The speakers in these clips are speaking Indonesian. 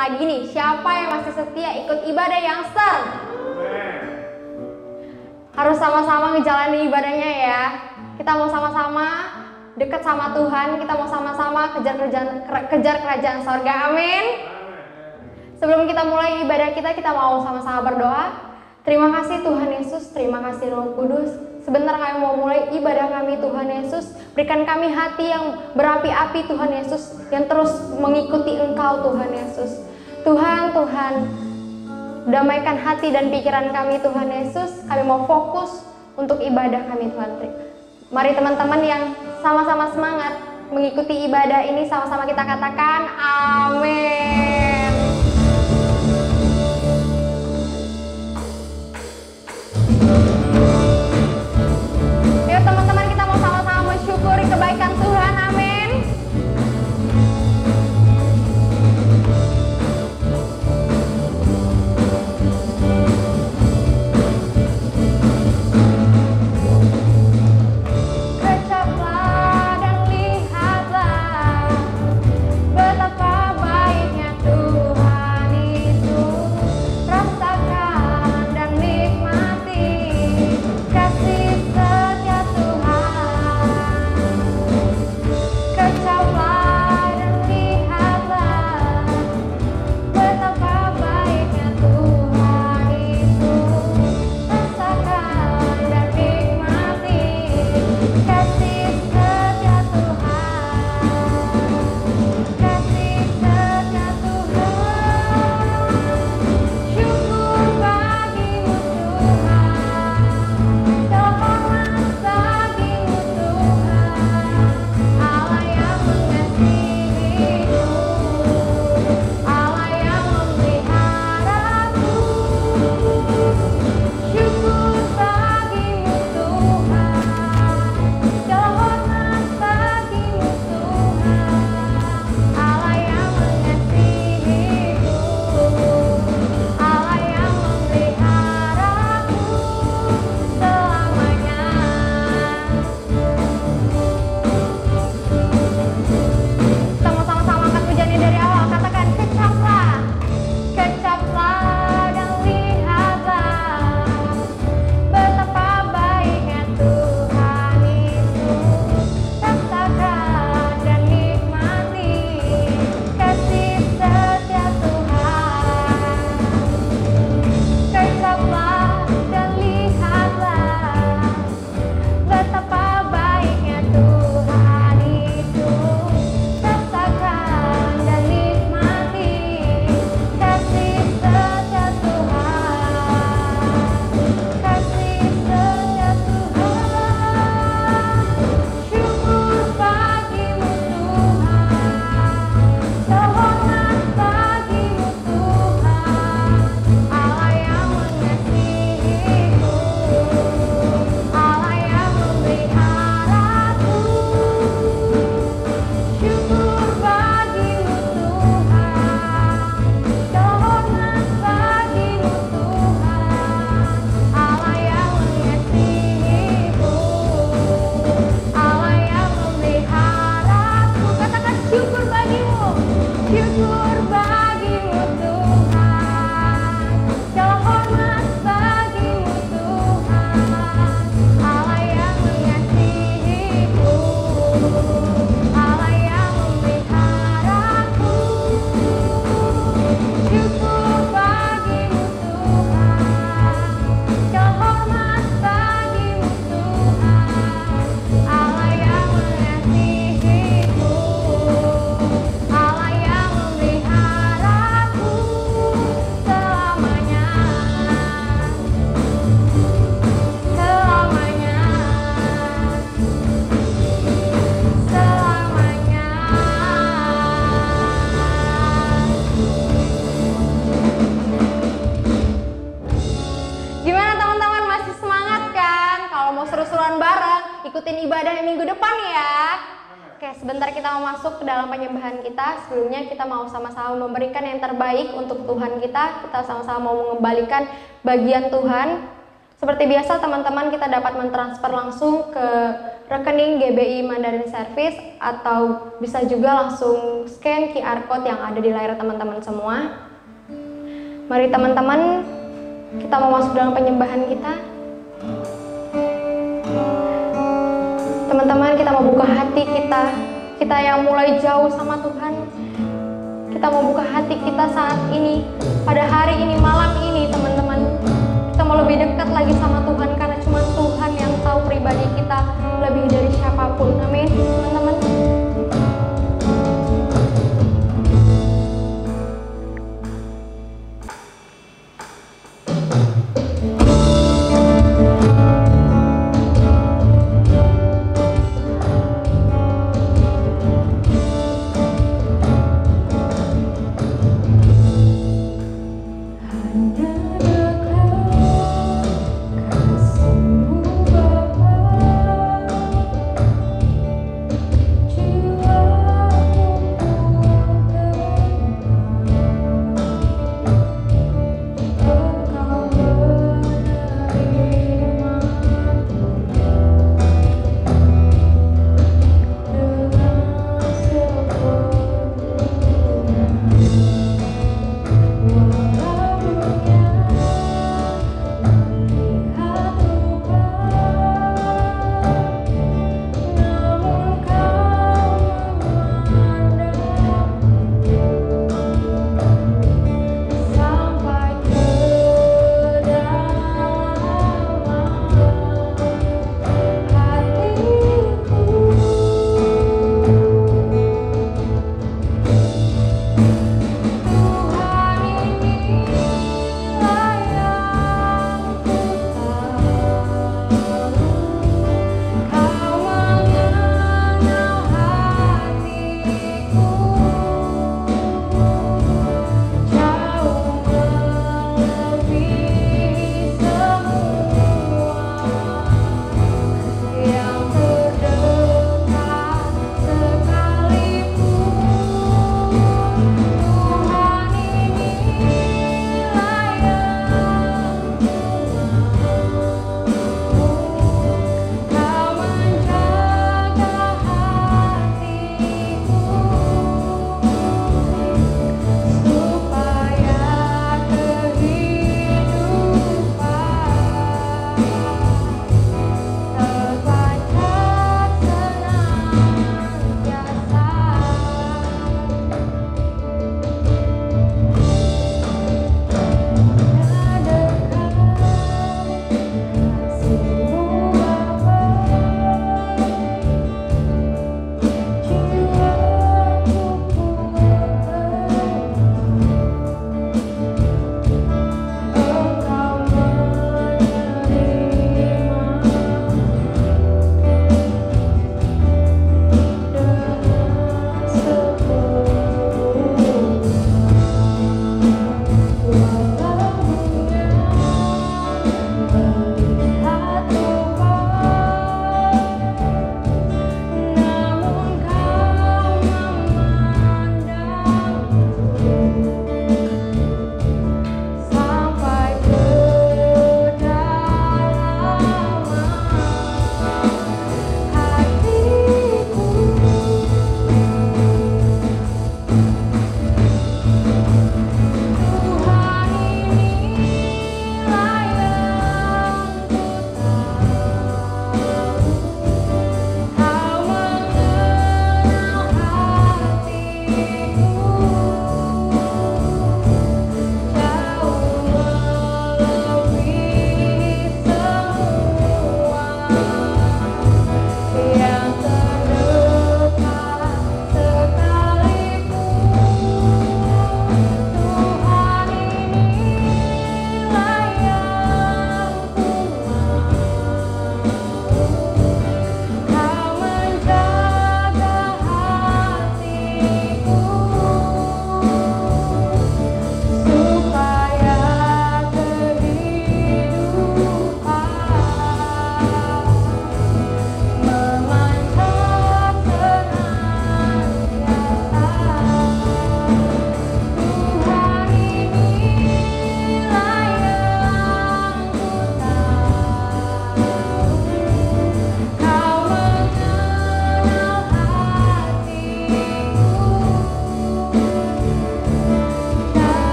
lagi nih, siapa yang masih setia ikut ibadah yang serg? Harus sama-sama ngejalani ibadahnya ya. Kita mau sama-sama dekat sama Tuhan, kita mau sama-sama kejar kerajaan sorga, amin. Sebelum kita mulai ibadah kita mau sama-sama berdoa. Terima kasih Tuhan Yesus, terima kasih Roh Kudus. Sebentar kami mau mulai ibadah kami Tuhan Yesus. Berikan kami hati yang berapi-api Tuhan Yesus, yang terus mengikuti Engkau Tuhan Yesus. Tuhan, damaikan hati dan pikiran kami Tuhan Yesus. Kami mau fokus untuk ibadah kami Tuhan. Mari teman-teman yang sama-sama semangat mengikuti ibadah ini, sama-sama kita katakan amin. Yuk teman-teman, kita mau sama-sama mensyukuri kebaikan Tuhan, amin. Kecaplah dan lihatlah betapa baiknya Tuhan itu. Rasakan dan nikmati kasih setia Tuhan. Kecaplah dan lihatlah betapa baiknya Tuhan itu. Rasakan dan nikmati kasih setia Tuhan. Kasih setia Tuhan. Syukur bagimu Tuhan. Terhormat bagimu Tuhan. Allah yang mengasihiku, Allah yang memeliharaku. Syukur bagimu Tuhan. Terhormat bagimu Tuhan. Allah yang mengasihiku, Allah yang memeliharaku selamanya. Kita mau sama-sama angkat pujiannya dari awal. Katakan kecaplah, kecaplah dan lihatlah betapa baiknya Tuhan itu. Rasakan dan nikmati kasih setia Tuhan. Kecaplah dan lihatlah betapa baiknya Tuhan itu. Rasakan dan nikmati kasih setia Tuhan. Kasih setia Tuhan. Syukur bagimu Tuhan. Terhormat bagimu Tuhan. Allah yang mengasihiku, Allah yang memeliharaku. Syukur bagimu Tuhan. Terhormat bagimu Tuhan. Allah yang mengasihiku, Allah yang memeliharaku. Katakan syukur bagimu. Syukur bagimu Tuhan. Terhormat bagimu Tuhan. Allah yang mengasihiku, Allah yang memeliharaku. Syukur bagimu Tuhan. Terhormat bagimu Tuhan. Allah yang mengasihiku, Allah yang memeliharaku selamanya. Selamanya. Selamanya. Gimana teman-teman, masih semangat kan? Kalau mau seru-seruan bareng, ikutin ibadah minggu depan ya. Oke, sebentar kita mau masuk ke dalam penyembahan kita. Sebelumnya kita mau sama-sama memberikan yang terbaik untuk Tuhan kita. Kita sama-sama mau mengembalikan bagian Tuhan. Seperti biasa teman-teman, kita dapat mentransfer langsung ke rekening GBI Mandarin Service atau bisa juga langsung scan QR code yang ada di layar teman-teman semua. Mari teman-teman, kita mau masuk dalam penyembahan kita. Teman-teman, kita mau buka hati kita yang mulai jauh sama Tuhan. Kita mau buka hati kita saat ini, pada hari ini, malam ini teman-teman. Kita mau lebih dekat lagi sama Tuhan karena cuma Tuhan yang tahu pribadi kita lebih dari siapapun. Amin, teman-teman. Hanya dekat kasih.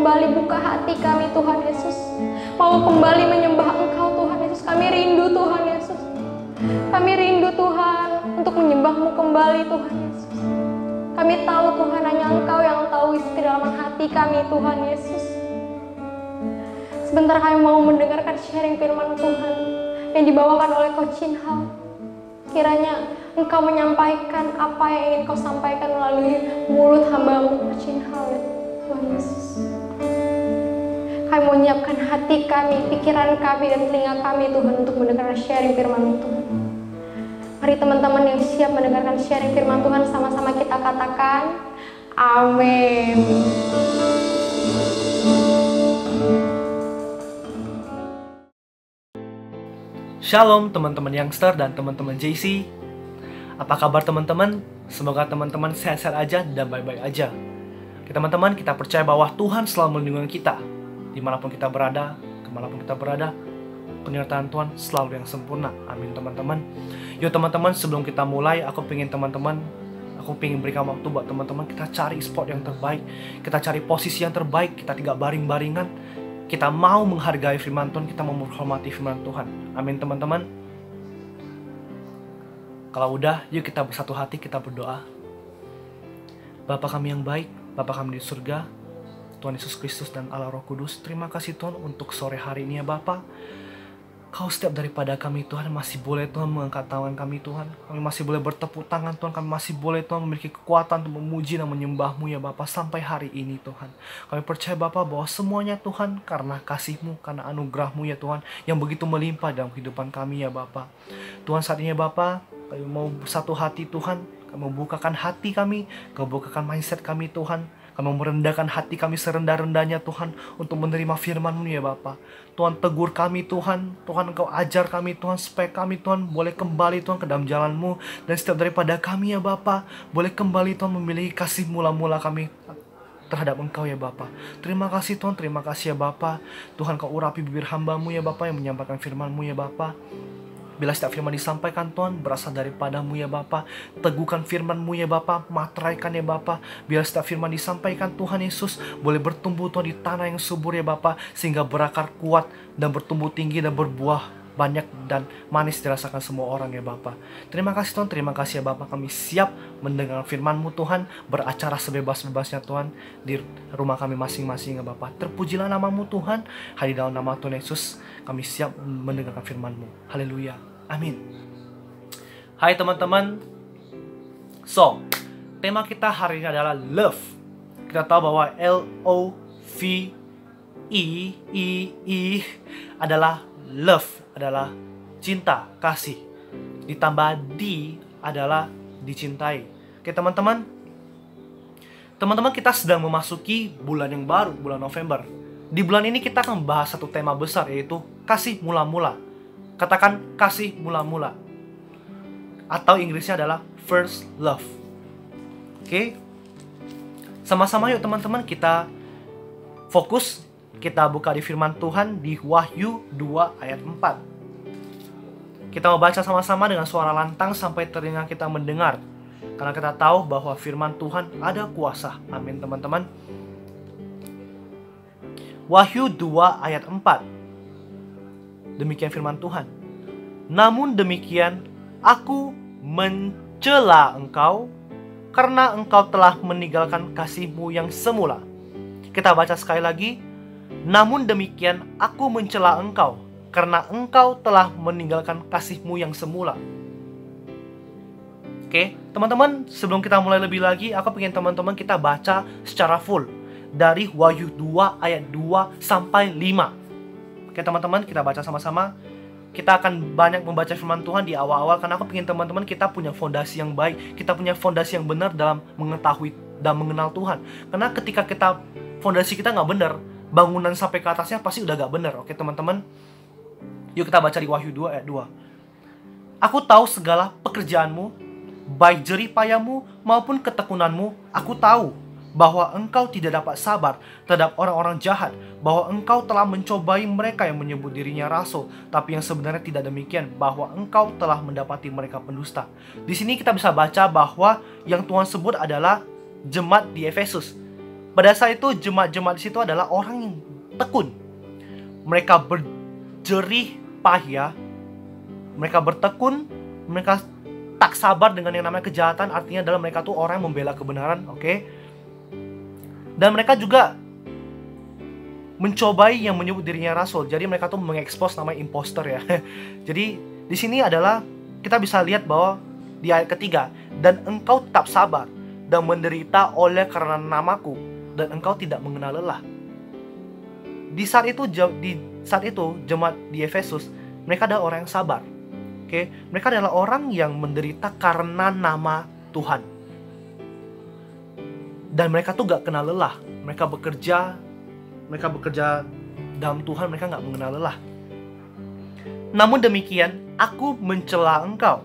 kembali buka hati kami Tuhan Yesus. Mau kembali menyembah Engkau Tuhan Yesus. Kami rindu Tuhan Yesus. Kami rindu Tuhan untuk menyembah-Mu kembali Tuhan Yesus. Kami tahu Tuhan hanya Engkau yang tahu isi kedalaman hati kami Tuhan Yesus. Sebentar kami mau mendengarkan sharing firman Tuhan yang dibawakan oleh Coach Chin Hao. Kiranya Engkau menyampaikan apa yang ingin Kau sampaikan melalui mulut hamba-Mu Coach Chin Hao ya Tuhan Yesus. Kami mau menyiapkan hati kami, pikiran kami, dan telinga kami Tuhan untuk mendengarkan sharing firman Tuhan. Mari teman-teman yang siap mendengarkan sharing firman Tuhan, sama-sama kita katakan amin. Shalom teman-teman youngster dan teman-teman JC. Apa kabar teman-teman? Semoga teman-teman sehat-sehat aja dan baik-baik aja. Teman-teman, kita percaya bahwa Tuhan selalu melindungi kita. Dimanapun kita berada, kemanapun kita berada, penyertaan Tuhan selalu yang sempurna. Amin teman-teman. Yuk teman-teman, sebelum kita mulai, aku pengen berikan waktu buat teman-teman. Kita cari spot yang terbaik, kita cari posisi yang terbaik, kita tidak baring-baringan. Kita mau menghargai firman Tuhan, kita mau menghormati firman Tuhan. Amin teman-teman. Kalau udah, yuk kita bersatu hati, kita berdoa. Bapa kami yang baik, Bapa kami di surga, Tuhan Yesus Kristus dan Allah Roh Kudus, terima kasih Tuhan untuk sore hari ini ya Bapa. Kau setiap daripada kami Tuhan masih boleh Tuhan mengangkat tangan kami Tuhan. Kami masih boleh bertepuk tangan Tuhan. Kami masih boleh Tuhan memiliki kekuatan untuk memuji dan menyembah-Mu ya Bapa sampai hari ini Tuhan. Kami percaya Bapa bahwa semuanya Tuhan karena kasih-Mu, karena anugerah-Mu ya Tuhan yang begitu melimpah dalam kehidupan kami ya Bapa. Tuhan saat ini ya Bapa, kami mau satu hati Tuhan. Kami membukakan hati kami, membukakan mindset kami Tuhan. Kami merendahkan hati kami serendah-rendahnya Tuhan untuk menerima firman-Mu ya Bapa. Tuhan tegur kami Tuhan. Tuhan Engkau ajar kami Tuhan supaya kami Tuhan boleh kembali Tuhan ke dalam jalan-Mu. Dan setiap daripada kami ya Bapa boleh kembali Tuhan memiliki kasih mula-mula kami terhadap Engkau ya Bapa. Terima kasih Tuhan, terima kasih ya Bapa. Tuhan Kau urapi bibir hamba-Mu ya Bapa yang menyampaikan firman-Mu ya Bapa. Bila setiap firman disampaikan Tuhan berasal daripada-Mu ya Bapa, teguhkan firman-Mu ya Bapa, materaikan ya Bapa. Bila setiap firman disampaikan Tuhan Yesus boleh bertumbuh Tuhan di tanah yang subur ya Bapa, sehingga berakar kuat dan bertumbuh tinggi dan berbuah banyak dan manis dirasakan semua orang ya Bapa. Terima kasih Tuhan, terima kasih ya Bapa. Kami siap mendengar firman-Mu Tuhan, beracara sebebas-bebasnya Tuhan di rumah kami masing-masing ya Bapa. Terpujilah nama-Mu Tuhan, hanya dalam nama Tuhan Yesus kami siap mendengarkan firman-Mu. Haleluya. Amin. Hai teman-teman. So, tema kita hari ini adalah love. Kita tahu bahwa L-O-V-E-E adalah love, adalah cinta, kasih. Ditambah D adalah dicintai. Oke teman-teman. Teman-teman, kita sedang memasuki bulan yang baru, bulan November. Di bulan ini kita akan membahas satu tema besar, yaitu kasih mula-mula. Katakan kasih mula-mula. Atau Inggrisnya adalah first love. Oke. Sama-sama yuk teman-teman kita fokus. Kita buka di firman Tuhan di Wahyu 2 ayat 4. Kita mau baca sama-sama dengan suara lantang sampai telinga kita mendengar. Karena kita tahu bahwa firman Tuhan ada kuasa. Amin teman-teman. Wahyu 2 ayat 4. Demikian firman Tuhan. Namun demikian, aku mencela engkau karena engkau telah meninggalkan kasih-Mu yang semula. Kita baca sekali lagi. Namun demikian, aku mencela engkau karena engkau telah meninggalkan kasih-Mu yang semula. Oke, teman-teman, sebelum kita mulai lebih lagi, aku pengen teman-teman kita baca secara full dari Wahyu 2 ayat 2 sampai 5. Oke teman-teman, kita baca sama-sama. Kita akan banyak membaca firman Tuhan di awal-awal, karena aku ingin teman-teman kita punya fondasi yang baik. Kita punya fondasi yang benar dalam mengetahui dan mengenal Tuhan. Karena ketika fondasi kita nggak benar, bangunan sampai ke atasnya pasti udah nggak benar. Oke teman-teman, yuk kita baca di Wahyu 2 ayat 2. Aku tahu segala pekerjaanmu, baik jerih payahmu maupun ketekunanmu. Aku tahu bahwa engkau tidak dapat sabar terhadap orang-orang jahat, bahwa engkau telah mencobai mereka yang menyebut dirinya rasul, tapi yang sebenarnya tidak demikian, bahwa engkau telah mendapati mereka pendusta. Di sini kita bisa baca bahwa yang Tuhan sebut adalah jemaat di Efesus. Pada saat itu jemaat-jemaat di situ adalah orang yang tekun. Mereka berjerih payah, mereka bertekun, mereka tak sabar dengan yang namanya kejahatan. Artinya adalah mereka tuh orang yang membela kebenaran, oke? Dan mereka juga mencobai yang menyebut dirinya rasul. Jadi mereka tuh mengekspos namanya imposter ya. Jadi di sini adalah kita bisa lihat bahwa di ayat ketiga, dan engkau tetap sabar dan menderita oleh karena namaku, dan engkau tidak mengenal lelah. Di saat itu jemaat di Efesus, mereka adalah orang yang sabar. Oke, mereka adalah orang yang menderita karena nama Tuhan. Dan mereka tuh gak kenal lelah. Mereka bekerja dalam Tuhan, mereka gak mengenal lelah. Namun demikian, aku mencela engkau,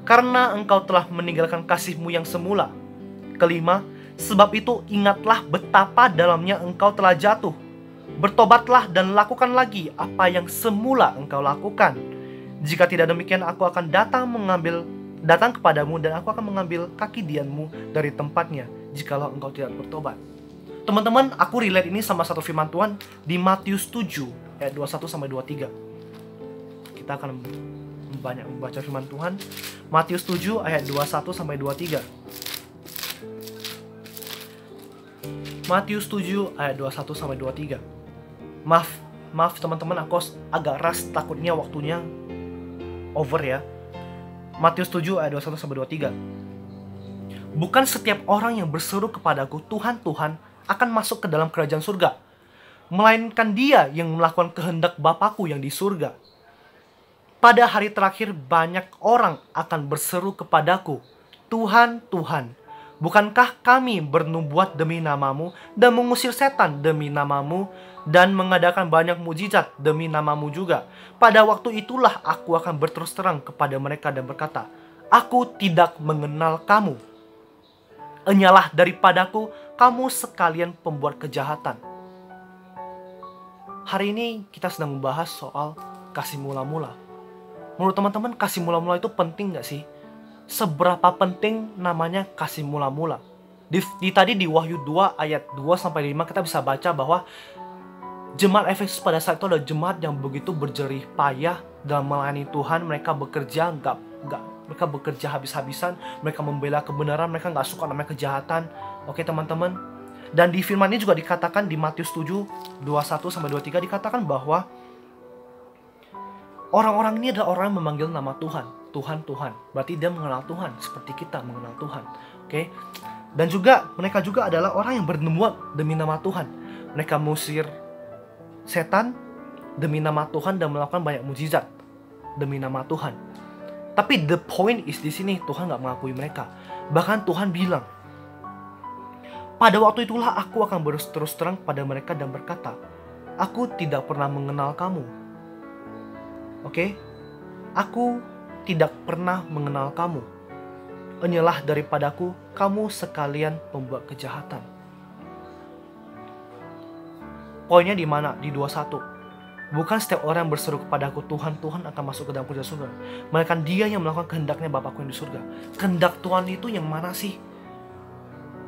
karena engkau telah meninggalkan kasihmu yang semula. Kelima, sebab itu ingatlah betapa dalamnya engkau telah jatuh. Bertobatlah dan lakukan lagi apa yang semula engkau lakukan. Jika tidak demikian, aku akan datang kepadamu dan aku akan mengambil kaki dianmu dari tempatnya, jikalau engkau tidak bertobat. Teman-teman, aku relate ini sama satu firman Tuhan di Matius 7 ayat 21-23. Kita akan banyak membaca firman Tuhan. Matius 7 ayat 21-23. Matius 7 ayat 21-23. Maaf teman-teman, aku agak ras, takutnya waktunya over ya. Matius 7 ayat 21-23. Bukan setiap orang yang berseru kepadaku, Tuhan, Tuhan, akan masuk ke dalam kerajaan surga, melainkan dia yang melakukan kehendak Bapakku yang di surga. Pada hari terakhir banyak orang akan berseru kepadaku, Tuhan, Tuhan, bukankah kami bernubuat demi namamu dan mengusir setan demi namamu dan mengadakan banyak mujizat demi namamu juga? Pada waktu itulah aku akan berterus terang kepada mereka dan berkata, aku tidak mengenal kamu. Enyalah daripadaku, kamu sekalian pembuat kejahatan. Hari ini kita sedang membahas soal kasih mula-mula. Menurut teman-teman, kasih mula-mula itu penting gak sih? Seberapa penting namanya kasih mula-mula? Tadi di Wahyu 2 ayat 2-5 kita bisa baca bahwa jemaat Efesus pada saat itu adalah jemaat yang begitu berjerih payah dalam melayani Tuhan. Mereka bekerja mereka bekerja habis-habisan, mereka membela kebenaran, mereka gak suka namanya kejahatan. Oke teman-teman. Dan di firman ini juga dikatakan di Matius 7 21-23 dikatakan bahwa orang-orang ini adalah orang yang memanggil nama Tuhan, Tuhan, Tuhan. Berarti dia mengenal Tuhan seperti kita mengenal Tuhan. Oke. Dan juga mereka juga adalah orang yang bernubuat demi nama Tuhan. Mereka mengusir setan demi nama Tuhan dan melakukan banyak mujizat demi nama Tuhan. Tapi the point is di sini Tuhan nggak mengakui mereka. Bahkan Tuhan bilang, pada waktu itulah aku akan berterus terang pada mereka dan berkata, aku tidak pernah mengenal kamu. Oke? Aku tidak pernah mengenal kamu. Enyalah daripadaku, kamu sekalian pembuat kejahatan. Poinnya di mana? Di 21. Bukan setiap orang yang berseru kepadaku, Tuhan, Tuhan, akan masuk ke dalam kerajaan surga, melainkan dia yang melakukan kehendaknya Bapakku yang di surga. Kehendak Tuhan itu yang mana sih?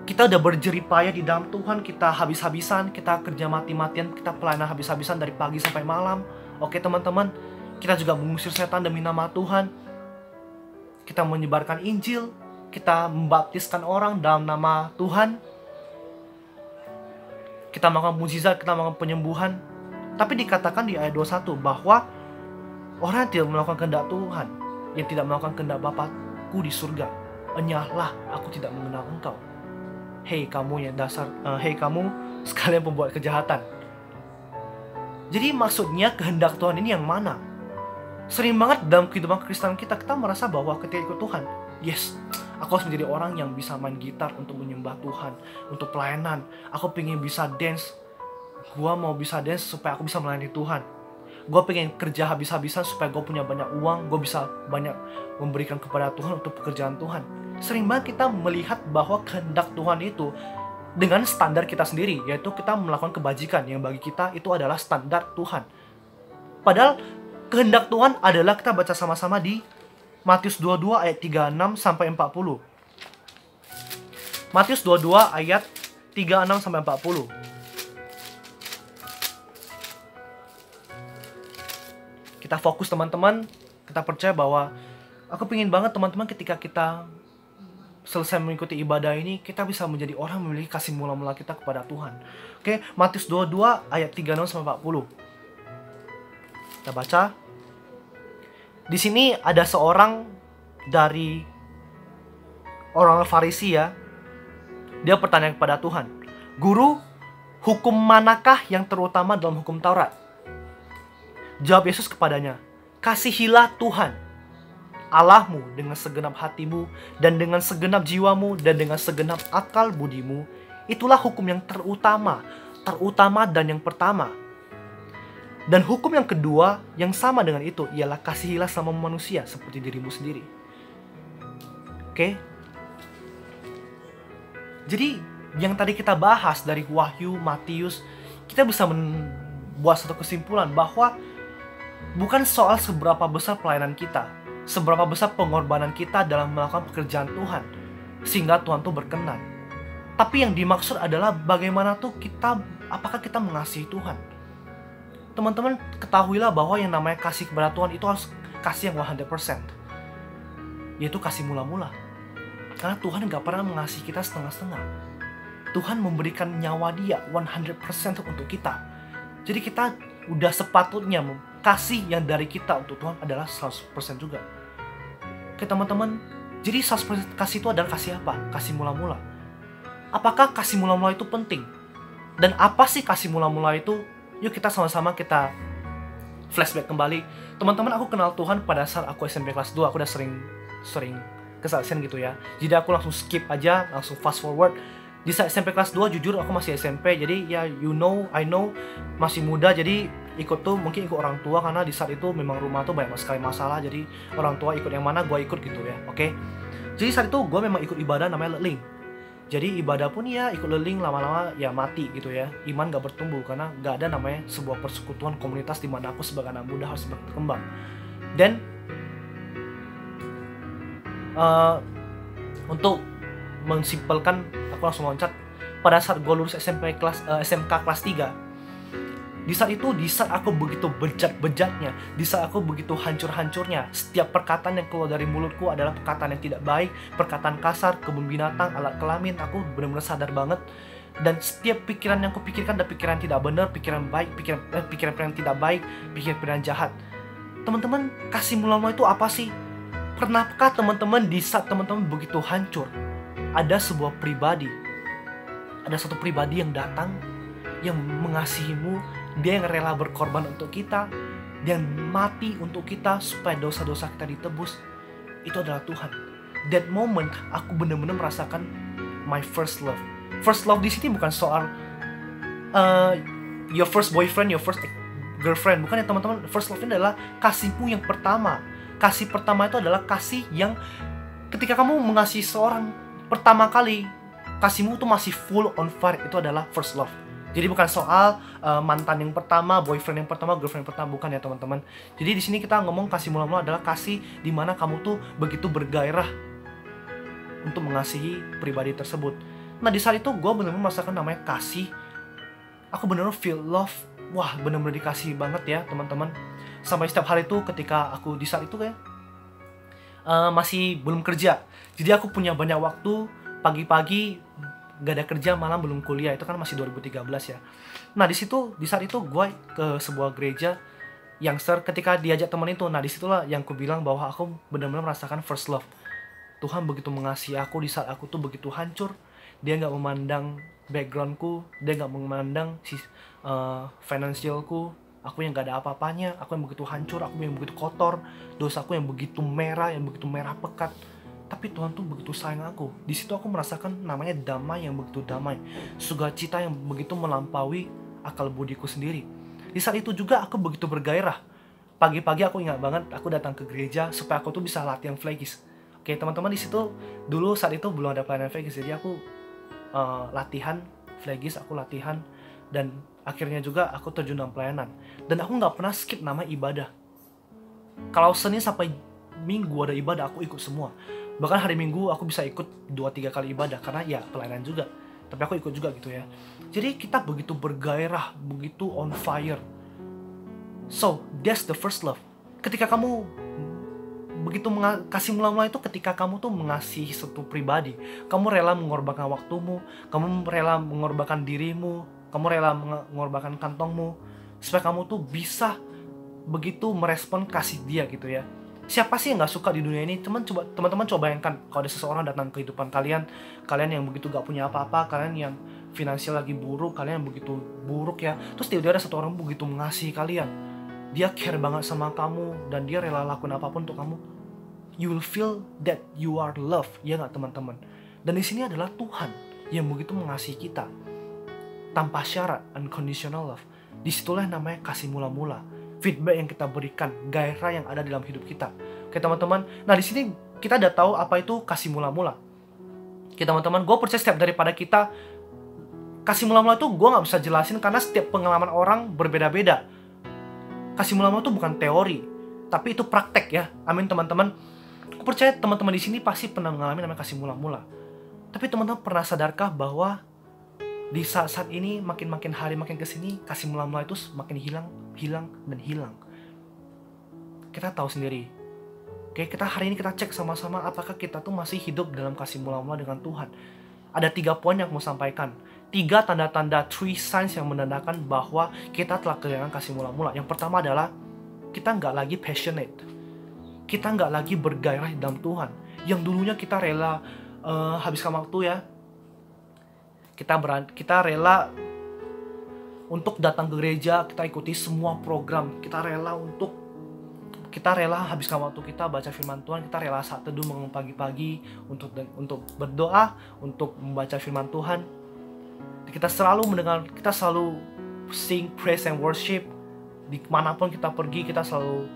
Kita udah berjerih payah di dalam Tuhan, kita habis-habisan, kita kerja mati-matian, kita pelayanan habis-habisan dari pagi sampai malam. Oke teman-teman, kita juga mengusir setan demi nama Tuhan. Kita menyebarkan Injil, kita membaptiskan orang dalam nama Tuhan. Kita melakukan mujizat, kita melakukan penyembuhan. Tapi dikatakan di ayat 21 bahwa orang yang tidak melakukan kehendak Tuhan, yang tidak melakukan kehendak Bapakku di surga, enyahlah, aku tidak mengenal engkau. Hei kamu kamu sekalian pembuat kejahatan. Jadi maksudnya kehendak Tuhan ini yang mana? Sering banget dalam kehidupan Kristen kita merasa bahwa ketika ikut Tuhan, yes, aku harus menjadi orang yang bisa main gitar untuk menyembah Tuhan, untuk pelayanan. Aku pengen bisa dance. Gua mau bisa dance supaya aku bisa melayani Tuhan. Gua pengen kerja habis-habisan supaya gue punya banyak uang, gue bisa banyak memberikan kepada Tuhan untuk pekerjaan Tuhan. Sering banget kita melihat bahwa kehendak Tuhan itu dengan standar kita sendiri, yaitu kita melakukan kebajikan yang bagi kita itu adalah standar Tuhan. Padahal kehendak Tuhan adalah, kita baca sama-sama di Matius 22 ayat 36-40. Matius 22 ayat 36-40. Kita fokus teman-teman. Kita percaya bahwa aku pengen banget teman-teman ketika kita selesai mengikuti ibadah ini, kita bisa menjadi orang yang memiliki kasih mula-mula kita kepada Tuhan. Oke, Matius 22 ayat 36-40. Kita baca. Di sini ada seorang dari orang Farisi ya. Dia bertanya kepada Tuhan, "Guru, hukum manakah yang terutama dalam hukum Taurat?" Jawab Yesus kepadanya, "Kasihilah Tuhan Allahmu dengan segenap hatimu, dan dengan segenap jiwamu, dan dengan segenap akal budimu. Itulah hukum yang terutama dan yang pertama. Dan hukum yang kedua yang sama dengan itu ialah kasihilah sama manusia seperti dirimu sendiri." Oke? Jadi yang tadi kita bahas dari Wahyu, Matius, kita bisa membuat satu kesimpulan bahwa bukan soal seberapa besar pelayanan kita, seberapa besar pengorbanan kita dalam melakukan pekerjaan Tuhan sehingga Tuhan tuh berkenan. Tapi yang dimaksud adalah bagaimana tuh apakah kita mengasihi Tuhan. Teman-teman ketahuilah bahwa yang namanya kasih kepada Tuhan itu harus kasih yang 100%, yaitu kasih mula-mula. Karena Tuhan gak pernah mengasihi kita setengah-setengah. Tuhan memberikan nyawa Dia 100% untuk kita. Jadi kita udah sepatutnya kasih yang dari kita untuk Tuhan adalah 100% juga. Oke teman-teman, jadi 100% kasih itu adalah kasih apa? Kasih mula-mula. Apakah kasih mula-mula itu penting? Dan apa sih kasih mula-mula itu? Yuk kita sama-sama kita flashback kembali. Teman-teman, aku kenal Tuhan pada saat aku SMP kelas 2. Aku udah sering kesaksian gitu ya. Jadi aku langsung skip aja, langsung fast forward. Di saat SMP kelas 2 jujur aku masih SMP. Jadi ya I know masih muda, jadi mungkin ikut orang tua, karena di saat itu memang rumah tuh banyak sekali masalah. Jadi orang tua ikut yang mana, gue ikut gitu ya. Oke. Jadi saat itu gue memang ikut ibadah namanya leling. Jadi ibadah pun ya ikut leling, lama-lama ya mati gitu ya. Iman gak bertumbuh karena gak ada namanya sebuah persekutuan komunitas di mana aku sebagai anak muda harus berkembang. Dan untuk mensimpelkan, aku langsung loncat pada saat gue lulus SMK kelas 3. Di saat aku begitu bejat-bejatnya, di saat aku begitu hancur-hancurnya, setiap perkataan yang keluar dari mulutku adalah perkataan yang tidak baik, perkataan kasar, kebun binatang, alat kelamin. Aku benar-benar sadar banget. Dan setiap pikiran yang aku pikirkan adalah pikiran tidak benar, pikiran baik, pikiran tidak baik, pikiran jahat. Teman-teman, kasih mula-mula itu apa sih? Pernahkah teman-teman di saat teman-teman begitu hancur, ada satu pribadi yang datang, yang mengasihimu, dia yang rela berkorban untuk kita, dia yang mati untuk kita supaya dosa-dosa kita ditebus. Itu adalah Tuhan. That moment aku benar-benar merasakan my first love. First love di sini bukan soal your first boyfriend, your first girlfriend, bukan ya teman-teman. First love ini adalah kasihmu yang pertama. Kasih pertama itu adalah kasih yang ketika kamu mengasihi seorang pertama kali, kasihmu itu masih full on fire. Itu adalah first love. Jadi bukan soal mantan yang pertama, boyfriend yang pertama, girlfriend yang pertama, bukan ya teman-teman. Jadi di sini kita ngomong kasih mula-mula adalah kasih di mana kamu tuh begitu bergairah untuk mengasihi pribadi tersebut. Nah di saat itu gue benar-benar merasakan namanya kasih. Aku benar-benar feel love. Wah benar-benar dikasih banget ya teman-teman. Sampai setiap hari itu ketika aku di saat itu kayak masih belum kerja. Jadi aku punya banyak waktu, pagi-pagi gak ada kerja, malam belum kuliah. Itu kan masih 2013 ya. Nah di saat itu gue ke sebuah gereja youngster. Ketika diajak teman itu, nah disitulah yang ku bilang bahwa aku benar-benar merasakan first love. Tuhan begitu mengasihi aku di saat aku tuh begitu hancur. Dia gak memandang backgroundku, dia gak memandang financialku, aku yang gak ada apa-apanya, aku yang begitu hancur, aku yang begitu kotor, dosaku yang begitu merah pekat. Tapi Tuhan tuh begitu sayang aku. Di situ aku merasakan namanya damai yang begitu damai, sukacita yang begitu melampaui akal budiku sendiri. Di saat itu juga aku begitu bergairah. Pagi-pagi aku ingat banget, aku datang ke gereja supaya aku tuh bisa latihan flagis. Oke teman-teman, di situ dulu saat itu belum ada pelayanan flagis, jadi aku latihan flagis, dan akhirnya juga aku terjun dalam pelayanan. Dan aku nggak pernah skip nama ibadah. Kalau Senin sampai Minggu ada ibadah, aku ikut semua. Bahkan hari Minggu aku bisa ikut 2-3 kali ibadah, karena ya pelayanan juga. tapi aku ikut juga gitu ya. Jadi kita begitu bergairah, begitu on fire. So, that's the first love. Ketika kamu begitu kasih mula-mula itu ketika kamu tuh mengasihi satu pribadi. Kamu rela mengorbankan waktumu, kamu rela mengorbankan dirimu, kamu rela mengorbankan kantongmu, supaya kamu tuh bisa begitu merespon kasih dia gitu ya. Siapa sih yang gak suka di dunia ini? Teman-teman coba bayangkan kalau ada seseorang datang ke kehidupan kalian yang begitu gak punya apa-apa, kalian yang finansial lagi buruk, kalian yang begitu buruk ya. Terus tiba-tiba ada satu orang begitu mengasihi kalian. Dia care banget sama kamu dan dia rela lakuin apapun untuk kamu. You will feel that you are loved, ya nggak teman-teman? Dan di sini adalah Tuhan yang begitu mengasihi kita tanpa syarat, unconditional love. Disitulah namanya kasih mula-mula. Feedback yang kita berikan, gairah yang ada dalam hidup kita. Oke teman-teman, nah di sini kita udah tahu apa itu kasih mula-mula. Oke teman-teman, gue percaya setiap daripada kita kasih mula-mula itu gue nggak bisa jelasin karena setiap pengalaman orang berbeda-beda. Kasih mula-mula itu bukan teori, tapi itu praktek ya. Amin teman-teman. Aku percaya teman-teman di sini pasti pernah mengalami namanya kasih mula-mula. Tapi teman-teman pernah sadarkah bahwa di saat-saat ini makin hari makin kesini kasih mula-mula itu makin hilang. Kita tahu sendiri. Oke, hari ini kita cek sama-sama apakah kita tuh masih hidup dalam kasih mula-mula dengan Tuhan. Ada 3 poin yang mau sampaikan. 3 tanda-tanda, 3 signs yang menandakan bahwa kita telah kehilangan kasih mula-mula. Yang pertama adalah kita nggak lagi passionate. Kita nggak lagi bergairah dalam Tuhan. Yang dulunya kita rela habiskan waktu ya. Kita rela untuk datang ke gereja, kita ikuti semua program, kita rela habiskan waktu kita baca firman Tuhan, kita rela saat teduh bangun pagi-pagi untuk berdoa, untuk membaca firman Tuhan. Kita selalu sing praise and worship. Dimanapun kita pergi, kita selalu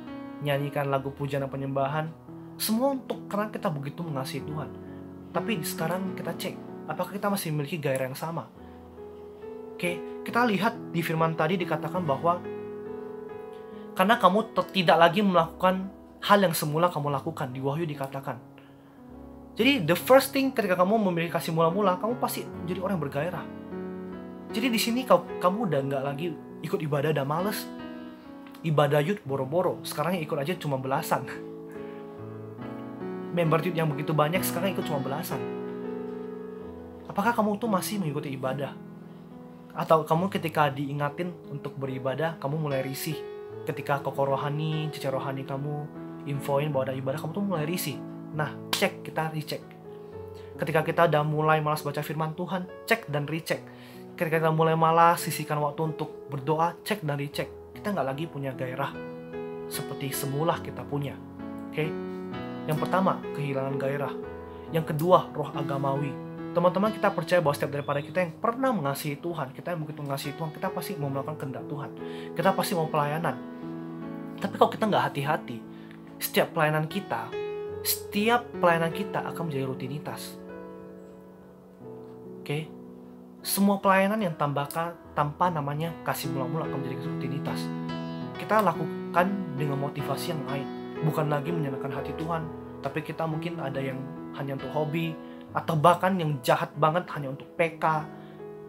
nyanyikan lagu pujian dan penyembahan. Semua karena kita begitu mengasihi Tuhan. Tapi sekarang kita cek, apakah kita masih memiliki gairah yang sama? Oke, kita lihat di firman tadi dikatakan bahwa karena kamu tidak lagi melakukan hal yang semula kamu lakukan. Di Wahyu dikatakan. Jadi the first thing ketika kamu memiliki kasih mula-mula, kamu pasti jadi orang yang bergairah. Jadi di sini kamu udah nggak lagi ikut ibadah, udah males. Ibadah youth boro-boro, sekarang yang ikut aja cuma belasan. Member youth yang begitu banyak sekarang ikut cuma belasan. Apakah kamu tuh masih mengikuti ibadah? Atau kamu ketika diingatin untuk beribadah, kamu mulai risih? Ketika kokoh rohani, cica rohani kamu infoin bahwa ada ibadah, kamu tuh mulai risih. Nah, kita recheck. Ketika kita udah mulai malas baca firman Tuhan, cek dan recheck. Ketika kita mulai malas sisihkan waktu untuk berdoa, cek dan recheck. Kita nggak lagi punya gairah seperti semula kita punya. Oke? Yang pertama, kehilangan gairah. Yang kedua, roh agamawi. Teman-teman, kita percaya bahwa setiap daripada kita yang pernah mengasihi Tuhan, kita yang begitu mengasihi Tuhan, kita pasti mau melakukan kehendak Tuhan. Kita pasti mau pelayanan. Tapi kalau kita nggak hati-hati, setiap pelayanan kita akan menjadi rutinitas. Oke? Semua pelayanan yang tanpa namanya kasih mula-mula akan menjadi rutinitas. Kita lakukan dengan motivasi yang lain. Bukan lagi menyenangkan hati Tuhan, tapi kita mungkin ada yang hanya untuk hobi, atau bahkan yang jahat banget hanya untuk PK.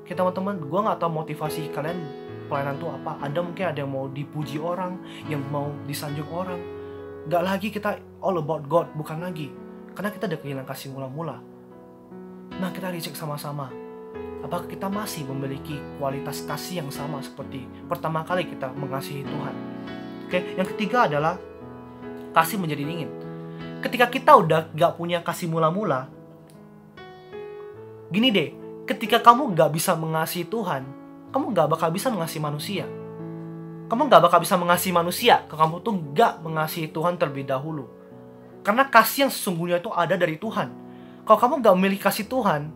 Teman-teman, gue gak tahu motivasi kalian pelayanan itu apa. Mungkin ada yang mau dipuji orang, yang mau disanjung orang. Gak lagi kita all about God, bukan lagi. Karena kita udah kehilangan kasih mula-mula. Nah, kita dicek sama-sama. Apakah kita masih memiliki kualitas kasih yang sama seperti pertama kali kita mengasihi Tuhan? Oke, yang ketiga adalah kasih menjadi dingin. Ketika kita udah gak punya kasih mula-mula, gini deh, ketika kamu gak bisa mengasihi Tuhan, kamu gak bakal bisa mengasihi manusia. Kamu gak bakal bisa mengasihi manusia kalau kamu tuh gak mengasihi Tuhan terlebih dahulu. Karena kasih yang sesungguhnya itu ada dari Tuhan. Kalau kamu gak memiliki kasih Tuhan,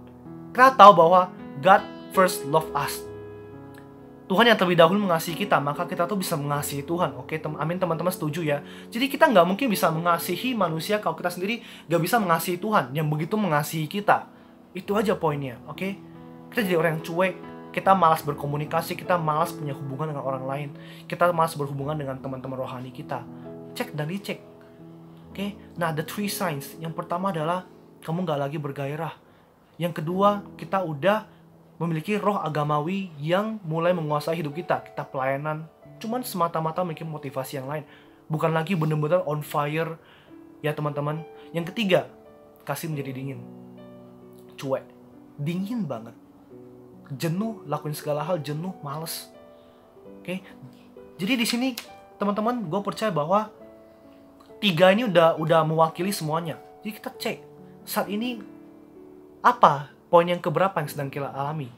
kita tahu bahwa God first love us. Tuhan yang terlebih dahulu mengasihi kita, maka kita tuh bisa mengasihi Tuhan. Oke, amin teman-teman, setuju ya. Jadi kita nggak mungkin bisa mengasihi manusia kalau kita sendiri nggak bisa mengasihi Tuhan yang begitu mengasihi kita. Itu aja poinnya, oke? Kita jadi orang yang cuek, kita malas berkomunikasi, kita malas punya hubungan dengan orang lain, kita malas berhubungan dengan teman-teman rohani kita. Cek dan dicek. Oke, nah the 3 signs. Yang pertama adalah kamu nggak lagi bergairah. Yang kedua, kita udah memiliki roh agamawi yang mulai menguasai hidup kita. Kita pelayanan cuman semata-mata memiliki motivasi yang lain, bukan lagi benar-benar on fire ya teman-teman. Yang ketiga, kasih menjadi dingin, cuek, dingin banget, jenuh, lakuin segala hal jenuh, males. Oke, jadi di sini teman-teman, gue percaya bahwa tiga ini udah mewakili semuanya. Jadi kita cek saat ini apa poin yang keberapa yang sedang kita alami.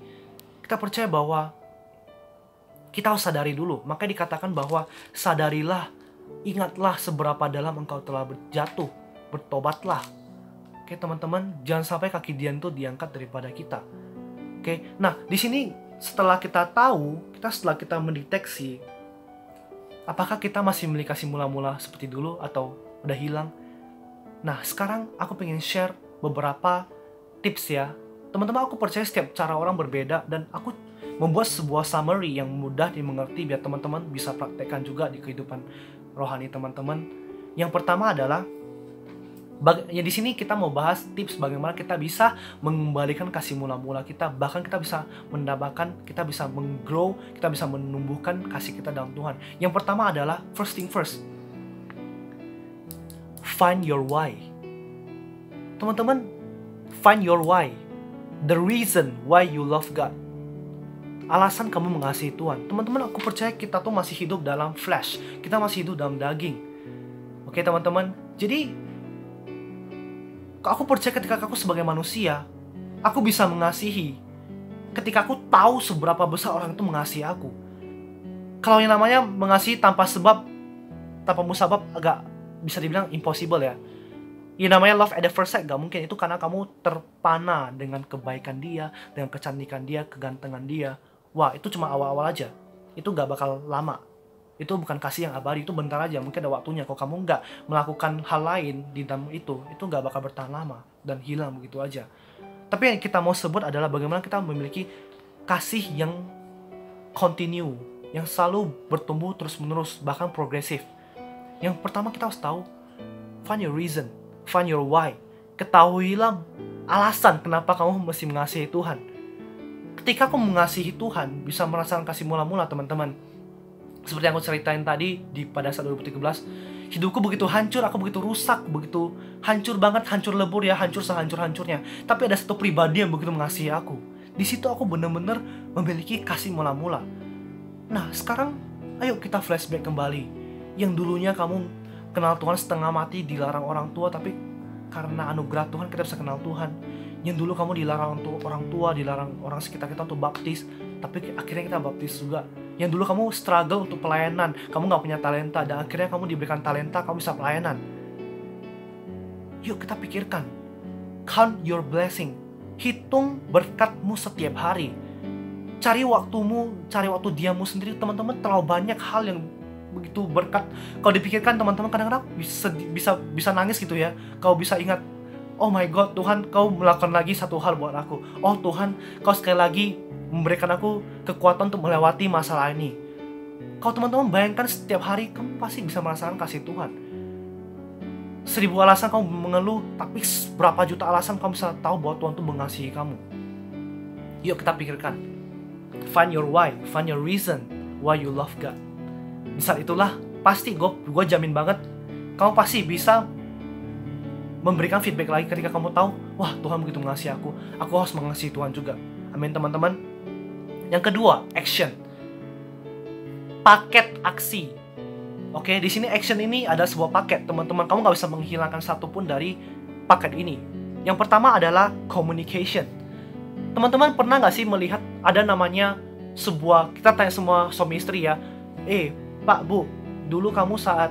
Kita percaya bahwa kita harus sadari dulu. Makanya dikatakan bahwa sadarilah, ingatlah seberapa dalam engkau telah berjatuh, bertobatlah. Oke teman-teman, jangan sampai kaki Dian itu diangkat daripada kita. Oke, nah di sini setelah kita tahu, setelah kita mendeteksi, apakah kita masih memiliki kasih mula-mula seperti dulu atau udah hilang? Nah sekarang aku pengen share beberapa tips ya. Teman-teman, aku percaya setiap cara orang berbeda, dan aku membuat sebuah summary yang mudah dimengerti biar teman-teman bisa praktekkan juga di kehidupan rohani teman-teman. Yang pertama adalah ya di sini kita mau bahas tips bagaimana kita bisa mengembalikan kasih mula-mula kita, bahkan kita bisa mendapatkan, kita bisa menggrow, kita bisa menumbuhkan kasih kita dalam Tuhan. Yang pertama adalah first thing first, find your why. Teman-teman, find your why, the reason why you love God. Alasan kamu mengasihi Tuhan. Teman-teman, aku percaya kita tuh masih hidup dalam flesh, kita masih hidup dalam daging. Oke teman-teman, jadi aku percaya ketika aku sebagai manusia, aku bisa mengasihi ketika aku tahu seberapa besar orang itu mengasihi aku. Kalau yang namanya mengasihi tanpa sebab, tanpa musabab, agak bisa dibilang impossible ya. Yang namanya love at the first sight gak mungkin. Itu karena kamu terpana dengan kebaikan dia, dengan kecantikan dia, kegantengan dia. Wah, itu cuma awal-awal aja. Itu gak bakal lama. Itu bukan kasih yang abadi, itu bentar aja. Mungkin ada waktunya. Kalau kamu gak melakukan hal lain di dalam itu gak bakal bertahan lama dan hilang begitu aja. Tapi yang kita mau sebut adalah bagaimana kita memiliki kasih yang continue, yang selalu bertumbuh terus-menerus, bahkan progresif. Yang pertama kita harus tahu, find your reason, find your why. Ketahuilah alasan kenapa kamu mesti mengasihi Tuhan. Ketika aku mengasihi Tuhan, bisa merasakan kasih mula-mula teman-teman. Seperti yang aku ceritain tadi pada saat 2013, hidupku begitu hancur, aku begitu rusak, begitu hancur banget, hancur lebur ya, hancur sehancur-hancurnya. Tapi ada satu pribadi yang begitu mengasihi aku. Di situ aku benar-benar memiliki kasih mula-mula. Nah, sekarang ayo kita flashback kembali. Yang dulunya kamu kenal Tuhan setengah mati, dilarang orang tua, tapi karena anugerah Tuhan kita bisa kenal Tuhan. Yang dulu kamu dilarang untuk orang tua, dilarang orang sekitar kita untuk baptis, tapi akhirnya kita baptis juga. Yang dulu kamu struggle untuk pelayanan, kamu gak punya talenta, dan akhirnya kamu diberikan talenta, kamu bisa pelayanan. Yuk kita pikirkan, count your blessing, hitung berkatmu setiap hari. Cari waktumu, cari waktu diammu sendiri. Teman-teman, terlalu banyak hal yang begitu berkat. Kalau dipikirkan teman-teman, kadang-kadang bisa nangis gitu ya. Kau bisa ingat, oh my God, Tuhan, kau melakukan lagi satu hal buat aku. Oh Tuhan, kau sekali lagi memberikan aku kekuatan untuk melewati masalah ini. Kalau teman-teman bayangkan setiap hari, kamu pasti bisa merasakan kasih Tuhan. 1000 alasan kamu mengeluh, tapi berapa juta alasan kamu bisa tahu bahwa Tuhan itu mengasihi kamu. Yuk kita pikirkan. Find your why, find your reason why you love God. Di saat itulah, pasti gue jamin banget, kamu pasti bisa memberikan feedback lagi ketika kamu tahu, wah Tuhan begitu mengasihi aku harus mengasihi Tuhan juga. Amin teman-teman. Yang kedua, action. Paket aksi. Oke, di sini action ini ada sebuah paket, teman-teman. Kamu nggak bisa menghilangkan satupun dari paket ini. Yang pertama adalah communication. Teman-teman pernah nggak sih melihat ada namanya sebuah, kita tanya semua suami istri ya, Pak, Bu, dulu kamu saat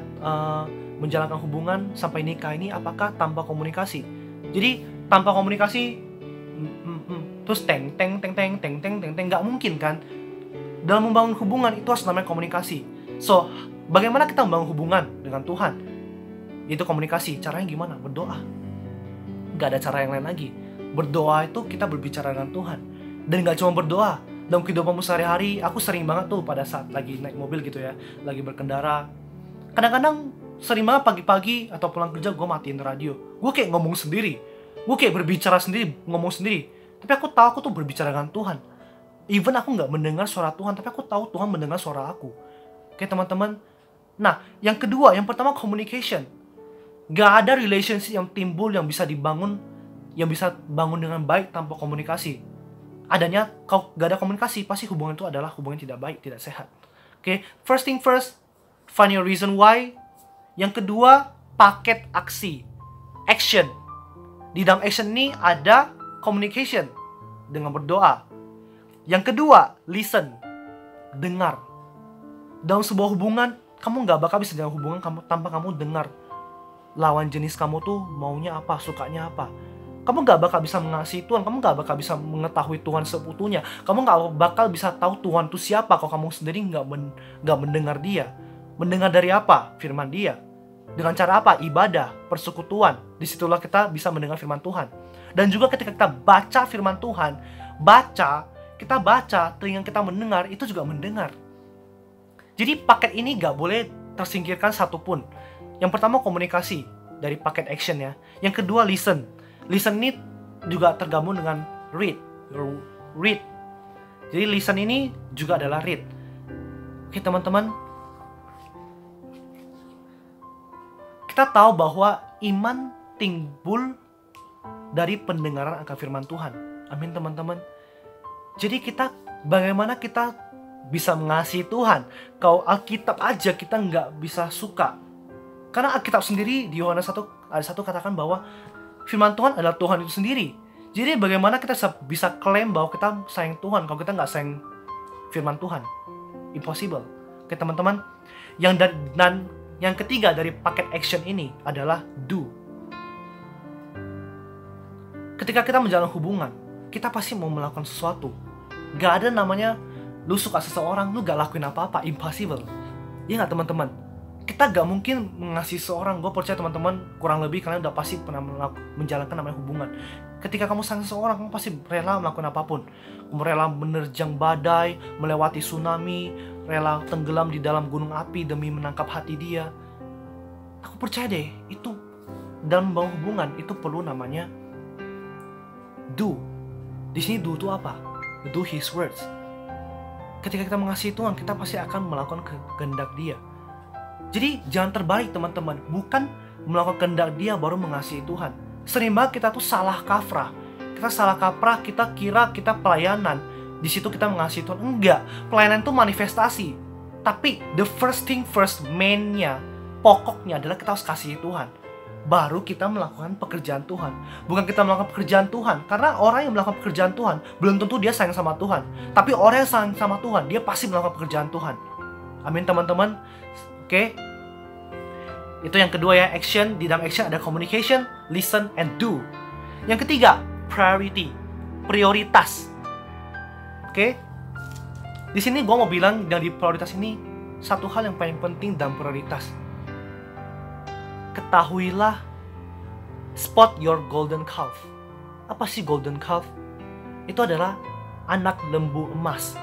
menjalankan hubungan sampai nikah ini apakah tanpa komunikasi? Jadi tanpa komunikasi terus teng nggak mungkin kan? Dalam membangun hubungan itu harus namanya komunikasi. So, bagaimana kita membangun hubungan dengan Tuhan? Itu komunikasi. Caranya gimana? Berdoa. Nggak ada cara yang lain lagi. Berdoa itu kita berbicara dengan Tuhan. Dan nggak cuma berdoa. Dalam kehidupanmu sehari-hari, aku sering banget tuh pada saat lagi naik mobil gitu ya, lagi berkendara. Kadang-kadang sering banget pagi-pagi atau pulang kerja gue matiin radio. Gue kayak ngomong sendiri. Gue kayak berbicara sendiri, ngomong sendiri. Tapi aku tahu aku tuh berbicara dengan Tuhan. Even aku nggak mendengar suara Tuhan, tapi aku tahu Tuhan mendengar suara aku. Oke teman-teman. Nah, yang kedua, yang pertama communication. Gak ada relationship yang timbul yang bisa dibangun, yang bisa bangun dengan baik tanpa komunikasi. Adanya, kalau gak ada komunikasi, pasti hubungan itu adalah hubungan tidak baik, tidak sehat. Oke, first thing first, find your reason why. Yang kedua, paket aksi, action. Di dalam action ini ada communication dengan berdoa. Yang kedua, listen, dengar. Dalam sebuah hubungan, kamu gak bakal bisa dalam hubungan kamu tanpa kamu dengar lawan jenis kamu tuh maunya apa, sukanya apa. Kamu gak bakal bisa mengasihi Tuhan, kamu gak bakal bisa mengetahui Tuhan seutuhnya. Kamu gak bakal bisa tahu Tuhan itu siapa kalau kamu sendiri gak mendengar Dia. Mendengar dari apa? Firman Dia. Dengan cara apa? Ibadah, persekutuan. Disitulah kita bisa mendengar firman Tuhan. Dan juga ketika kita baca firman Tuhan, kita baca, telinga kita mendengar, itu juga mendengar. Jadi paket ini gak boleh tersingkirkan satupun. Yang pertama komunikasi dari paket action ya. Yang kedua listen. Listen ini juga tergabung dengan read. Jadi listen ini juga adalah read. Oke teman-teman. Kita tahu bahwa iman timbul dari pendengaran akan firman Tuhan. Amin teman-teman. Jadi bagaimana kita bisa mengasihi Tuhan? Kalau Alkitab aja kita nggak bisa suka. Karena Alkitab sendiri di Yohanes 1 ayat 1 katakan bahwa firman Tuhan adalah Tuhan itu sendiri. Jadi bagaimana kita bisa klaim bahwa kita sayang Tuhan kalau kita nggak sayang firman Tuhan? Impossible. Oke teman-teman. Yang ketiga dari paket action ini adalah do. Ketika kita menjalin hubungan, kita pasti mau melakukan sesuatu. Gak ada namanya lu suka seseorang, lu gak lakuin apa-apa. Impossible. Iya gak teman-teman? Kita gak mungkin mengasihi seorang. Gue percaya teman-teman kurang lebih kalian udah pasti pernah menjalankan namanya hubungan. Ketika kamu sayang seseorang, kamu pasti rela melakukan apapun. Kamu rela menerjang badai, melewati tsunami, rela tenggelam di dalam gunung api demi menangkap hati dia. Aku percaya deh, itu dalam membangun hubungan itu perlu namanya do. Di sini do itu apa? Do His words. Ketika kita mengasihi Tuhan, kita pasti akan melakukan kehendak Dia. Jadi jangan terbalik teman-teman. Bukan melakukan kehendak Dia baru mengasihi Tuhan. Sering banget kita tuh salah kaprah. Kita salah kaprah, kita kira kita pelayanan. Di situ kita mengasihi Tuhan. Enggak, pelayanan itu manifestasi. Tapi the first thing first, mainnya, pokoknya adalah kita harus kasihi Tuhan. Baru kita melakukan pekerjaan Tuhan. Bukan kita melakukan pekerjaan Tuhan. Karena orang yang melakukan pekerjaan Tuhan belum tentu dia sayang sama Tuhan. Tapi orang yang sayang sama Tuhan, dia pasti melakukan pekerjaan Tuhan. Amin teman-teman. Oke. Itu yang kedua ya, action. Di dalam action ada communication, listen, and do. Yang ketiga, priority. Prioritas. Oke. Di sini gue mau bilang dari prioritas ini, satu hal yang paling penting dalam prioritas. Ketahuilah, spot your golden calf. Apa sih golden calf? Itu adalah anak lembu emas.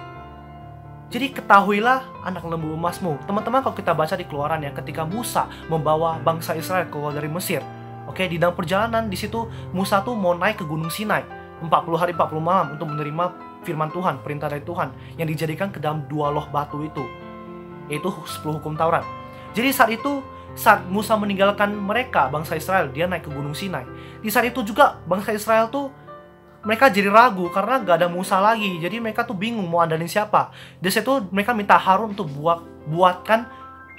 Jadi ketahuilah anak lembu emasmu. Teman-teman kalau kita baca di Keluaran ya, ketika Musa membawa bangsa Israel keluar dari Mesir. Oke, di dalam perjalanan di situ Musa tuh mau naik ke Gunung Sinai 40 hari 40 malam untuk menerima firman Tuhan, perintah dari Tuhan yang dijadikan ke dalam 2 loh batu itu. Yaitu 10 hukum Taurat. Jadi saat Musa meninggalkan mereka, bangsa Israel, dia naik ke Gunung Sinai. Di saat itu juga bangsa Israel tuh mereka jadi ragu karena gak ada Musa lagi. Jadi mereka tuh bingung mau andalin siapa. Di situ mereka minta Harun untuk buatkan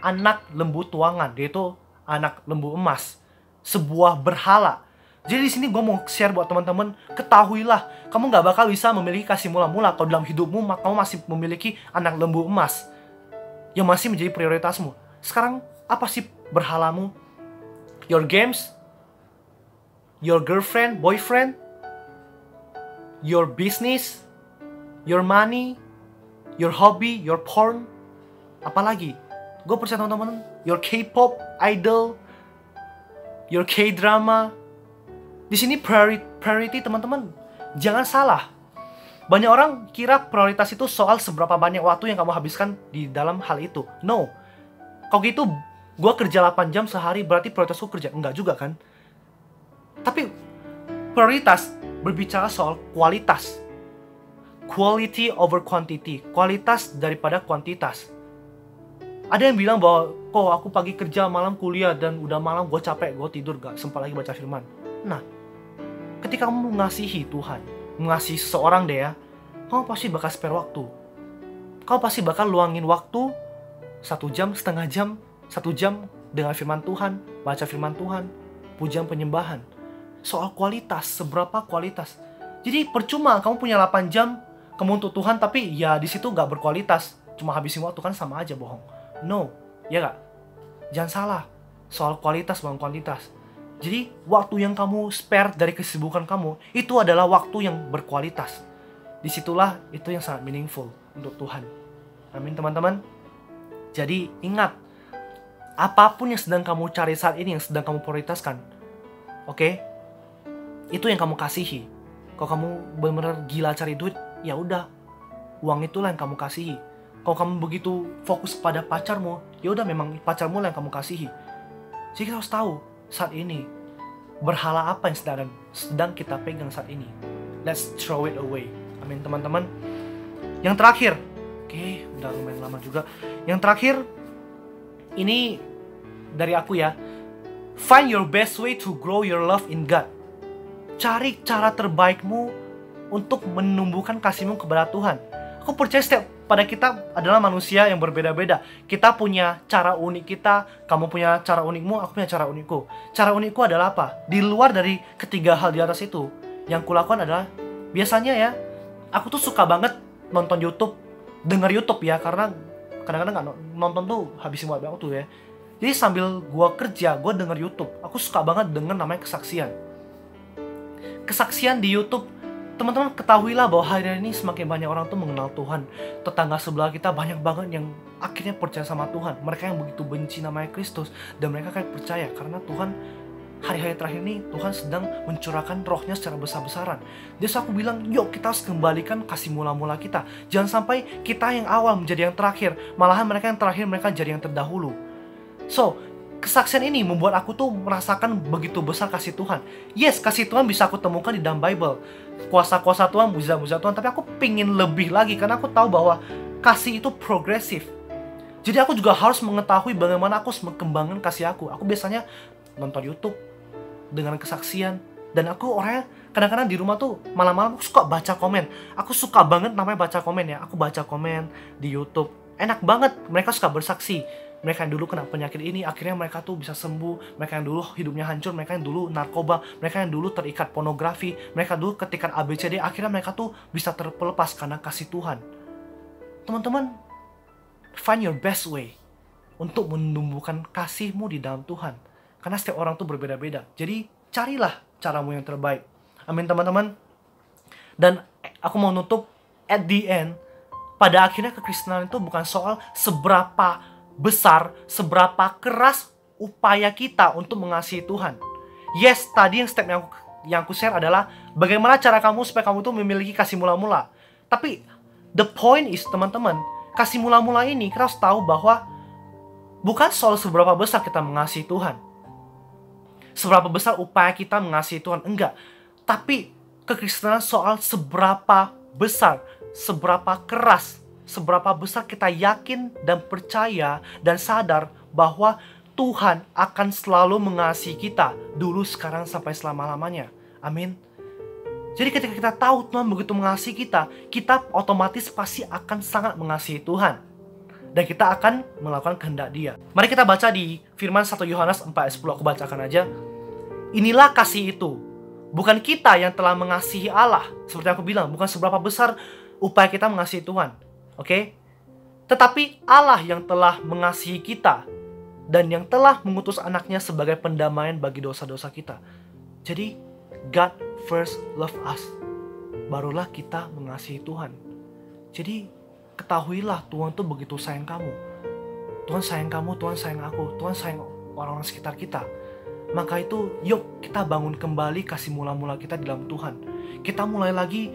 anak lembu tuangan, yaitu anak lembu emas, sebuah berhala. Jadi di sini gue mau share buat teman-teman, ketahuilah kamu gak bakal bisa memiliki kasih mula-mula kalau dalam hidupmu kamu masih memiliki anak lembu emas yang masih menjadi prioritasmu. Sekarang apa sih berhalamu? Your games, your girlfriend, boyfriend, your business, your money, your hobby, your porn, apalagi? Gue percaya teman-teman, your K-pop idol, your K-drama. Di sini priority teman-teman, jangan salah. Banyak orang kira prioritas itu soal seberapa banyak waktu yang kamu habiskan di dalam hal itu. No. Kalau gitu, gue kerja 8 jam sehari, berarti prioritas gue kerja. Enggak juga kan? Tapi prioritas berbicara soal kualitas. quality over quantity, kualitas daripada kuantitas. Ada yang bilang bahwa, kok aku pagi kerja, malam kuliah, dan udah malam gue capek, gue tidur, gak sempat lagi baca firman. Nah, ketika kamu mengasihi Tuhan, mengasihi seseorang deh ya, kamu pasti bakal spare waktu. Kamu pasti bakal luangin waktu 1 jam, setengah jam, 1 jam dengan firman Tuhan, baca firman Tuhan, pujian penyembahan. Soal kualitas, seberapa kualitas. Jadi percuma kamu punya 8 jam kamu untuk Tuhan, tapi ya di situ gak berkualitas, cuma habisin waktu, kan sama aja bohong. No, ya gak? Jangan salah, soal kualitas bukan kuantitas. Jadi waktu yang kamu spare dari kesibukan kamu, itu adalah waktu yang berkualitas. Disitulah itu yang sangat meaningful untuk Tuhan. Amin teman-teman. Jadi ingat, apapun yang sedang kamu cari saat ini, yang sedang kamu prioritaskan, oke? Itu yang kamu kasihi. Kalau kamu benar-benar gila cari duit, ya udah, uang itulah yang kamu kasihi. Kalau kamu begitu fokus pada pacarmu, ya udah, memang pacarmu lah yang kamu kasihi. Jadi kita harus tahu saat ini berhala apa yang sedang kita pegang saat ini. Let's throw it away. Amin teman-teman. Yang terakhir, oke, udah lumayan lama juga. Yang terakhir, ini dari aku ya. Find your best way to grow your love in God. Cari cara terbaikmu untuk menumbuhkan kasihmu kepada Tuhan. Aku percaya setiap pada kita adalah manusia yang berbeda-beda. Kita punya cara unik kita, kamu punya cara unikmu, aku punya cara unikku. Cara unikku adalah apa? Di luar dari ketiga hal di atas itu, yang kulakukan adalah, biasanya ya, aku tuh suka banget nonton YouTube, denger YouTube ya, karena kadang-kadang nggak nonton tuh habisin waktu ya. Jadi sambil gua kerja, gua denger YouTube. Aku suka banget denger namanya kesaksian. Kesaksian di YouTube. Teman-teman ketahuilah bahwa hari ini semakin banyak orang tuh mengenal Tuhan. Tetangga sebelah kita banyak banget yang akhirnya percaya sama Tuhan. Mereka yang begitu benci namanya Kristus, dan mereka kayak percaya karena Tuhan, hari-hari terakhir ini Tuhan sedang mencurahkan rohnya secara besar-besaran. Jadi aku bilang, yuk kita harus kembalikan kasih mula-mula kita. Jangan sampai kita yang awal menjadi yang terakhir, malahan mereka yang terakhir mereka jadi yang terdahulu. So, kesaksian ini membuat aku tuh merasakan begitu besar kasih Tuhan. Yes, kasih Tuhan bisa aku temukan di dalam Bible. Kuasa-kuasa Tuhan, mujizat-mujizat Tuhan. Tapi aku pingin lebih lagi karena aku tahu bahwa kasih itu progresif. Jadi aku juga harus mengetahui bagaimana aku harus mengembangkan kasih aku. Aku biasanya nonton YouTube dengan kesaksian. Dan aku orangnya kadang-kadang di rumah tuh malam-malam aku suka baca komen. Aku suka banget namanya baca komen ya. Aku baca komen di YouTube. Enak banget, mereka suka bersaksi. Mereka yang dulu kena penyakit ini, akhirnya mereka tuh bisa sembuh. Mereka yang dulu hidupnya hancur, mereka yang dulu narkoba, mereka yang dulu terikat pornografi, mereka dulu ketikan ABCD, akhirnya mereka tuh bisa terlepas karena kasih Tuhan. Teman-teman, find your best way untuk menumbuhkan kasihmu di dalam Tuhan. Karena setiap orang tuh berbeda-beda. Jadi carilah caramu yang terbaik. Amin teman-teman. Dan aku mau nutup, at the end, pada akhirnya kekristenan itu bukan soal seberapa besar, seberapa keras upaya kita untuk mengasihi Tuhan. Yes, tadi yang step yang aku share adalah bagaimana cara kamu supaya kamu tuh memiliki kasih mula-mula. Tapi the point is, teman-teman, kasih mula-mula ini kita harus tahu bahwa bukan soal seberapa besar kita mengasihi Tuhan, seberapa besar upaya kita mengasihi Tuhan, enggak. Tapi kekristenan soal seberapa besar, seberapa keras, seberapa besar kita yakin dan percaya dan sadar bahwa Tuhan akan selalu mengasihi kita dulu, sekarang, sampai selama-lamanya. Amin. Jadi ketika kita tahu Tuhan begitu mengasihi kita, kita otomatis pasti akan sangat mengasihi Tuhan. Dan kita akan melakukan kehendak Dia. Mari kita baca di firman 1 Yohanes 4 ayat 10, aku bacakan aja. Inilah kasih itu, bukan kita yang telah mengasihi Allah. Seperti aku bilang, bukan seberapa besar upaya kita mengasihi Tuhan. Oke? Tetapi Allah yang telah mengasihi kita dan yang telah mengutus anaknya sebagai pendamaian bagi dosa-dosa kita. Jadi, God first love us. Barulah kita mengasihi Tuhan. Jadi, ketahuilah Tuhan tuh begitu sayang kamu. Tuhan sayang kamu, Tuhan sayang aku, Tuhan sayang orang-orang sekitar kita. Maka itu, yuk kita bangun kembali kasih mula-mula kita di dalam Tuhan. Kita mulai lagi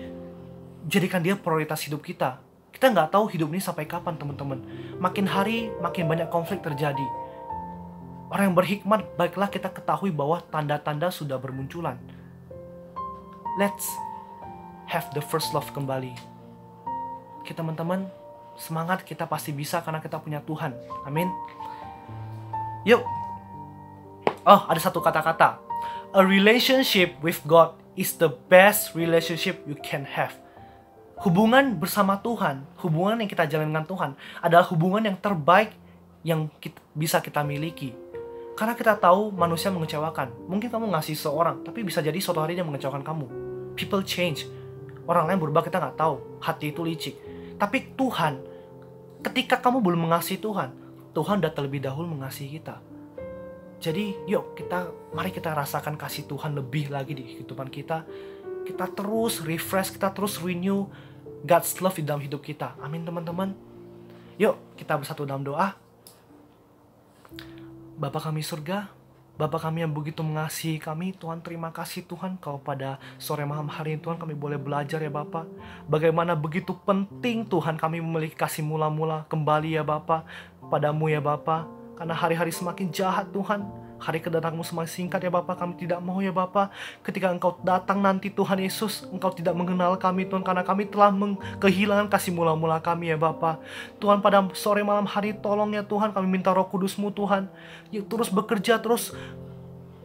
jadikan Dia prioritas hidup kita. Kita nggak tahu hidup ini sampai kapan, teman-teman. Makin hari, makin banyak konflik terjadi. Orang yang berhikmat, baiklah kita ketahui bahwa tanda-tanda sudah bermunculan. Let's have the first love kembali. Oke teman-teman, semangat, kita pasti bisa karena kita punya Tuhan. Amin. Yuk. Oh, ada satu kata-kata. A relationship with God is the best relationship you can have. Hubungan bersama Tuhan, hubungan yang kita jalin dengan Tuhan adalah hubungan yang terbaik yang bisa kita miliki. Karena kita tahu manusia mengecewakan. Mungkin kamu ngasih seorang, tapi bisa jadi suatu hari dia mengecewakan kamu. People change. Orang lain berubah, kita nggak tahu. Hati itu licik. Tapi Tuhan, ketika kamu belum mengasihi Tuhan, Tuhan udah terlebih dahulu mengasihi kita. Jadi yuk mari kita rasakan kasih Tuhan lebih lagi di kehidupan kita. Kita terus refresh, kita terus renew God's love di dalam hidup kita. Amin teman-teman. Yuk kita bersatu dalam doa. Bapa kami surga, Bapa kami yang begitu mengasihi kami, Tuhan terima kasih Tuhan, Kau pada sore malam hari ini Tuhan kami boleh belajar ya Bapa. Bagaimana begitu penting Tuhan kami memiliki kasih mula-mula kembali ya Bapa, padamu ya Bapa. Karena hari-hari semakin jahat Tuhan, hari kedatangan-Mu semakin singkat ya Bapa. Kami tidak mau ya Bapa, ketika Engkau datang nanti Tuhan Yesus, Engkau tidak mengenal kami Tuhan, karena kami telah kehilangan kasih mula-mula kami ya Bapa. Tuhan pada sore malam hari tolong ya Tuhan, kami minta Roh Kudus-Mu Tuhan, yuk terus bekerja, terus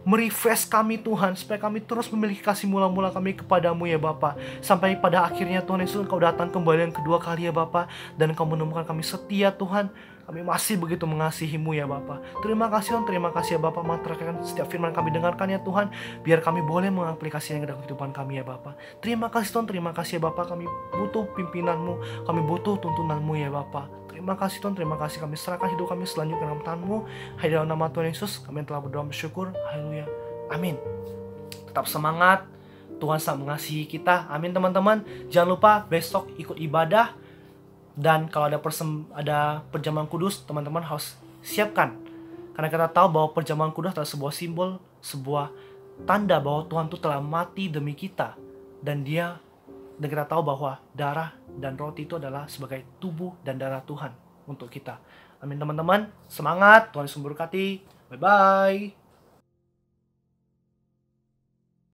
merefresh kami Tuhan, supaya kami terus memiliki kasih mula-mula kami kepadamu ya Bapa. Sampai pada akhirnya Tuhan Yesus Engkau datang kembali yang kedua kali ya Bapa, dan Engkau menemukan kami setia Tuhan. Kami masih begitu mengasihi-Mu ya Bapa. Terima kasih Tuhan, terima kasih ya Bapa. Mantrakan setiap firman kami dengarkan ya Tuhan, biar kami boleh mengaplikasikannya ke dalam kehidupan kami ya Bapa. Terima kasih Tuhan, terima kasih ya Bapa. Kami butuh pimpinan-Mu, kami butuh tuntunan-Mu ya Bapa. Terima kasih Tuhan, terima kasih. Kami serahkan hidup kami selanjutnya dalam tangan-Mu. Hanya dalam nama Tuhan Yesus kami telah berdoa bersyukur. Haleluya. Amin. Tetap semangat. Tuhan sangat mengasihi kita. Amin teman-teman. Jangan lupa besok ikut ibadah. Dan kalau ada perjamuan kudus, teman-teman harus siapkan. Karena kita tahu bahwa perjamuan kudus adalah sebuah simbol, sebuah tanda bahwa Tuhan itu telah mati demi kita. Dan kita tahu bahwa darah dan roti itu adalah sebagai tubuh dan darah Tuhan untuk kita. Amin teman-teman. Semangat, Tuhan Yesus memberkati. Bye-bye.